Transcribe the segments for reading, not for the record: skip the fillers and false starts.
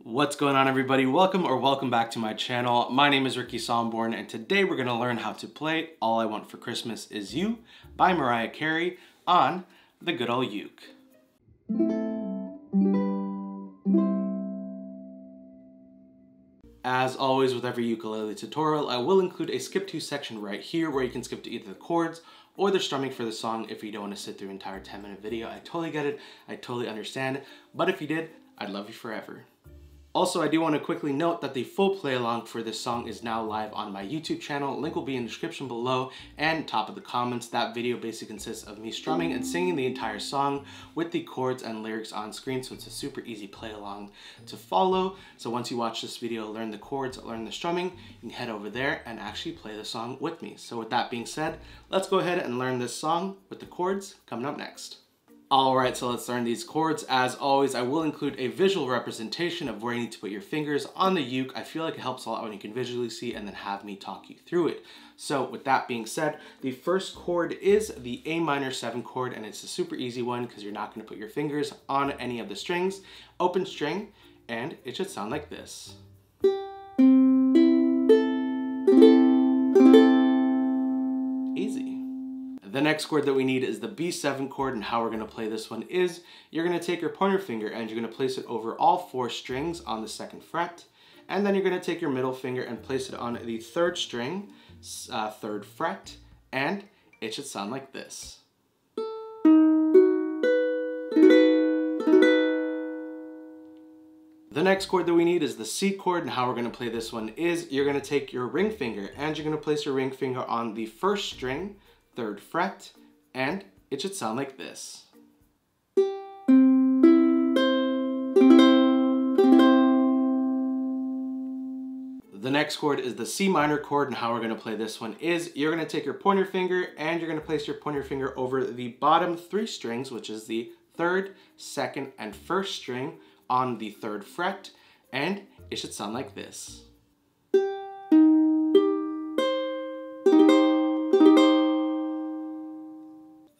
What's going on, everybody? Welcome back to my channel. My name is Ricky Somborn, and today we're gonna learn how to play All I Want for Christmas Is You by Mariah Carey on the good old uke. As always with every ukulele tutorial, I will include a skip to section right here where you can skip to either the chords or the strumming for the song if you don't want to sit through an entire 10-minute video. I totally get it, I totally understand, but if you did, I'd love you forever. Also, I do want to quickly note that the full play along for this song is now live on my YouTube channel. Link will be in the description below and top of the comments. That video basically consists of me strumming and singing the entire song with the chords and lyrics on screen, so it's a super easy play along to follow. So once you watch this video, learn the chords, learn the strumming, you can head over there and actually play the song with me. So with that being said, let's go ahead and learn this song with the chords coming up next. Alright, so let's learn these chords. As always, I will include a visual representation of where you need to put your fingers on the uke. I feel like it helps a lot when you can visually see and then have me talk you through it. So with that being said, the first chord is the A minor 7 chord, and it's a super easy one because you're not going to put your fingers on any of the strings. Open string, and it should sound like this. Easy. The next chord that we need is the B7 chord, and how we're going to play this one is you're going to take your pointer finger and you're going to place it over all 4 strings on the 2nd fret, and then you're going to take your middle finger and place it on the 3rd string, 3rd fret, and it should sound like this. The next chord that we need is the C chord, and how we're going to play this one is you're going to take your ring finger and you're going to place your ring finger on the 1st string, 3rd fret, and it should sound like this. The next chord is the C minor chord, and how we're going to play this one is you're going to take your pointer finger and you're going to place your pointer finger over the bottom 3 strings, which is the 3rd, 2nd, and 1st string on the 3rd fret, and it should sound like this.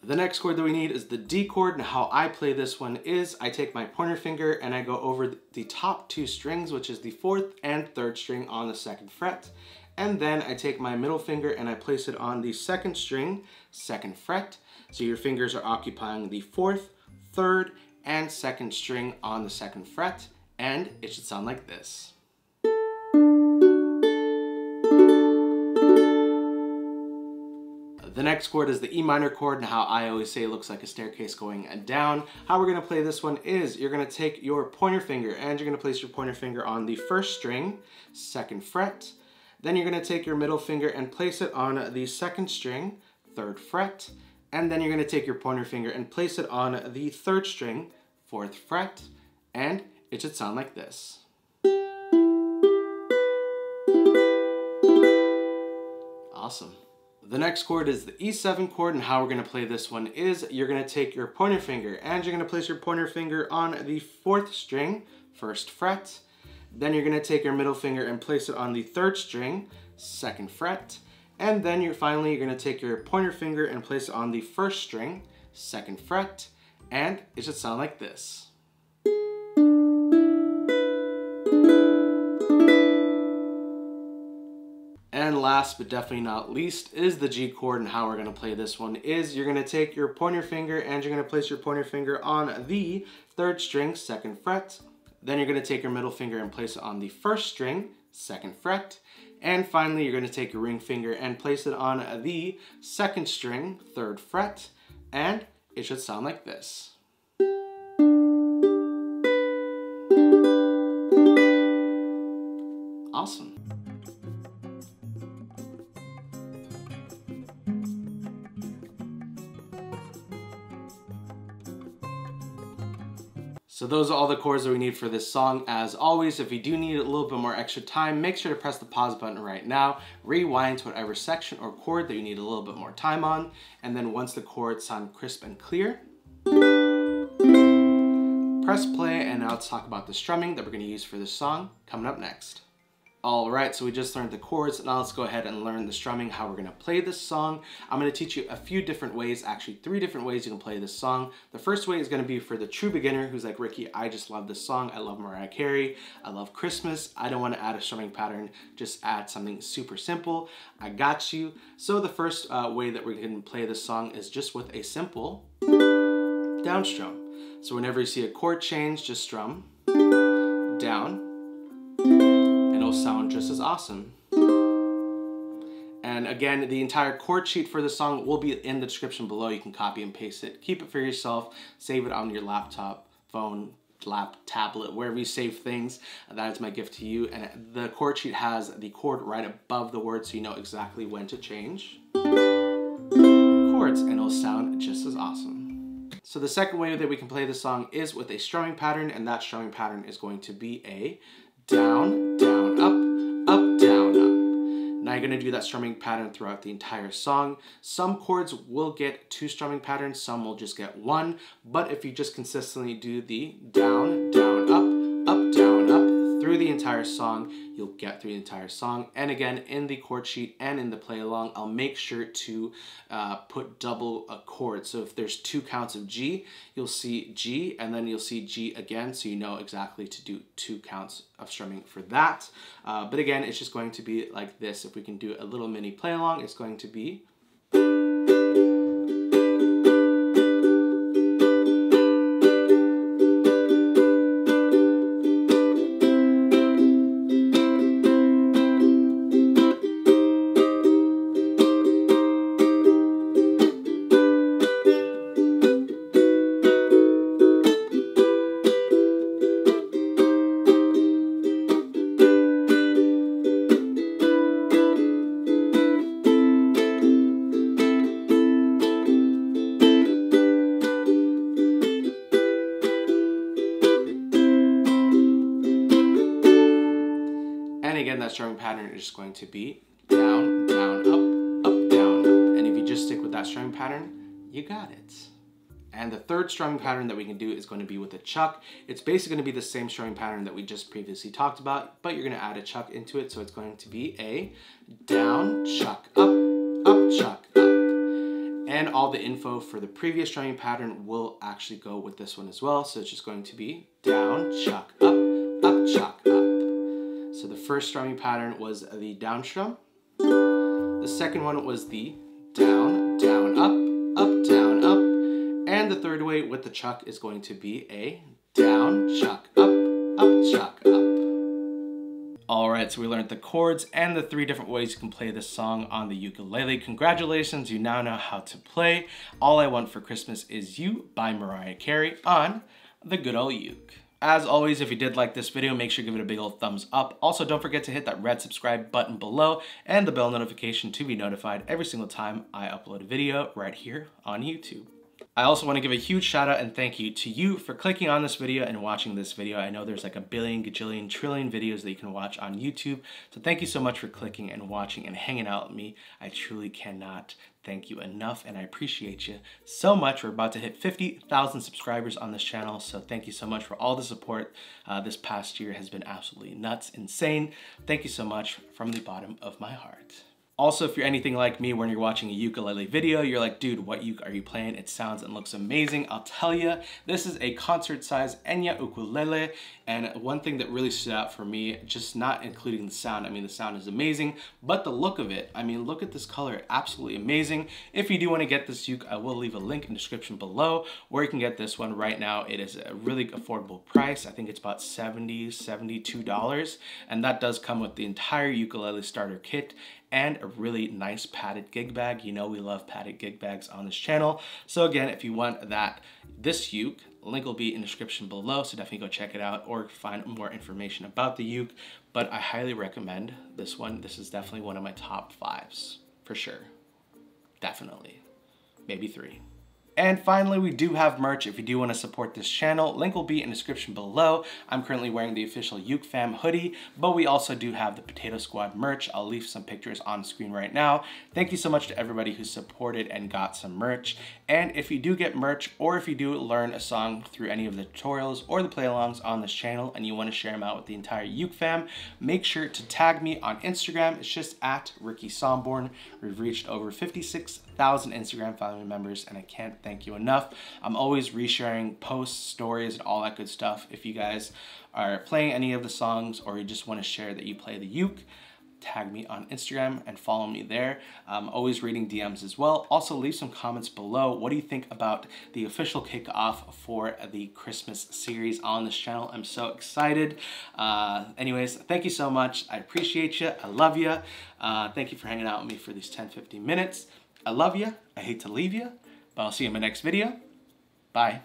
The next chord that we need is the D chord, and how I play this one is I take my pointer finger and I go over the top 2 strings, which is the 4th and 3rd string on the 2nd fret, and then I take my middle finger and I place it on the 2nd string, 2nd fret, so your fingers are occupying the 4th, 3rd, and 2nd string on the 2nd fret, and it should sound like this. The next chord is the E minor chord, and how I always say it looks like a staircase going down. How we're going to play this one is you're going to take your pointer finger and you're going to place your pointer finger on the 1st string, 2nd fret. Then you're going to take your middle finger and place it on the 2nd string, 3rd fret. And then you're going to take your pointer finger and place it on the 3rd string, 4th fret. And it should sound like this. Awesome. The next chord is the E7 chord, and how we're going to play this one is you're going to take your pointer finger and you're going to place your pointer finger on the 4th string, 1st fret. Then you're going to take your middle finger and place it on the 3rd string, 2nd fret. And then finally you're going to take your pointer finger and place it on the 1st string, 2nd fret, and it should sound like this. And last but definitely not least is the G chord, and how we're going to play this one is you're going to take your pointer finger and you're going to place your pointer finger on the 3rd string, 2nd fret. Then you're going to take your middle finger and place it on the 1st string, 2nd fret. And finally you're going to take your ring finger and place it on the 2nd string, 3rd fret, and it should sound like this. Awesome. So those are all the chords that we need for this song. As always, if you do need a little bit more extra time, make sure to press the pause button right now, rewind to whatever section or chord that you need a little bit more time on, and then once the chords sound crisp and clear, press play, and now let's talk about the strumming that we're going to use for this song coming up next. Alright, so we just learned the chords. Now let's go ahead and learn the strumming, how we're going to play this song. I'm going to teach you a few different ways, actually 3 different ways you can play this song. The first way is going to be for the true beginner who's like, Ricky, I just love this song. I love Mariah Carey. I love Christmas. I don't want to add a strumming pattern. Just add something super simple. I got you. So the first way that we're going to play this song is just with a simple down strum. So whenever you see a chord change, just strum down. It'll sound just as awesome. And again, the entire chord sheet for the song will be in the description below. You can copy and paste it. Keep it for yourself. Save it on your laptop, phone, tablet, wherever you save things. That is my gift to you. And the chord sheet has the chord right above the word, so you know exactly when to change chords, and it'll sound just as awesome. So the second way that we can play this song is with a strumming pattern, and that strumming pattern is going to be a down, down, up, down, up. Now you're going to do that strumming pattern throughout the entire song. Some chords will get 2 strumming patterns, some will just get 1. But if you just consistently do the down, down, up, down, up through the entire song, you'll get through the entire song. And again, in the chord sheet and in the play along, I'll make sure to put double a chord. So if there's 2 counts of G, you'll see G and then you'll see G again, so you know exactly to do 2 counts of strumming for that. But again, it's just going to be like this. If we can do a little mini play along, it's going to be again, that strumming pattern is just going to be down, down, up, down, up. And if you just stick with that strumming pattern, you got it. And the third strumming pattern that we can do is going to be with a chuck. It's basically going to be the same strumming pattern that we just previously talked about, but you're going to add a chuck into it. So it's going to be a down, chuck, up, chuck, up. And all the info for the previous strumming pattern will actually go with this one as well. So it's just going to be down, chuck, up, chuck, up. So the first strumming pattern was the down strum. The second one was the down, down, up, down, up. And the third way with the chuck is going to be a down, chuck, up, chuck, up. Alright, so we learned the chords and the 3 different ways you can play this song on the ukulele. Congratulations, you now know how to play All I Want for Christmas Is You by Mariah Carey on the good old uke. As always, if you did like this video, make sure to give it a big old thumbs up. Also, don't forget to hit that red subscribe button below and the bell notification to be notified every single time I upload a video right here on YouTube. I also want to give a huge shout out and thank you to you for clicking on this video and watching this video. I know there's like a billion, gajillion, trillion videos that you can watch on YouTube. So thank you so much for clicking and watching and hanging out with me. I truly cannot thank you enough, and I appreciate you so much. We're about to hit 50,000 subscribers on this channel, so thank you so much for all the support. This past year has been absolutely nuts, insane. Thank you so much from the bottom of my heart. Also, if you're anything like me, when you're watching a ukulele video, you're like, dude, what uke are you playing? It sounds and looks amazing. I'll tell you, this is a concert-size Enya ukulele, and one thing that really stood out for me, just not including the sound. I mean, the sound is amazing, but the look of it, I mean, look at this color, absolutely amazing. If you do want to get this uke, I will leave a link in the description below where you can get this one right now. It is a really affordable price. I think it's about $70, $72, and that does come with the entire ukulele starter kit and a really nice padded gig bag. You know we love padded gig bags on this channel. So again, if you want this uke, link will be in the description below, so definitely go check it out or find more information about the uke. But I highly recommend this one. This is definitely one of my top 5s, for sure. Definitely. Maybe 3. And finally, we do have merch if you do want to support this channel. Link will be in the description below. I'm currently wearing the official Uke Fam hoodie, but we also do have the Potato Squad merch. I'll leave some pictures on screen right now. Thank you so much to everybody who supported and got some merch. And if you do get merch, or if you do learn a song through any of the tutorials or the play-alongs on this channel and you want to share them out with the entire Uke Fam, make sure to tag me on Instagram. It's just at Ricky Somborn. We've reached over 56,000 Instagram family members, and I can't thank you enough. I'm always resharing posts, stories, and all that good stuff. If you guys are playing any of the songs or you just want to share that you play the uke, tag me on Instagram and follow me there. I'm always reading DMs as well. Also, leave some comments below. What do you think about the official kickoff for the Christmas series on this channel? I'm so excited. Anyways, thank you so much. I appreciate you. I love you. Thank you for hanging out with me for these 10-15 minutes. I love you. I hate to leave you, but I'll see you in my next video. Bye.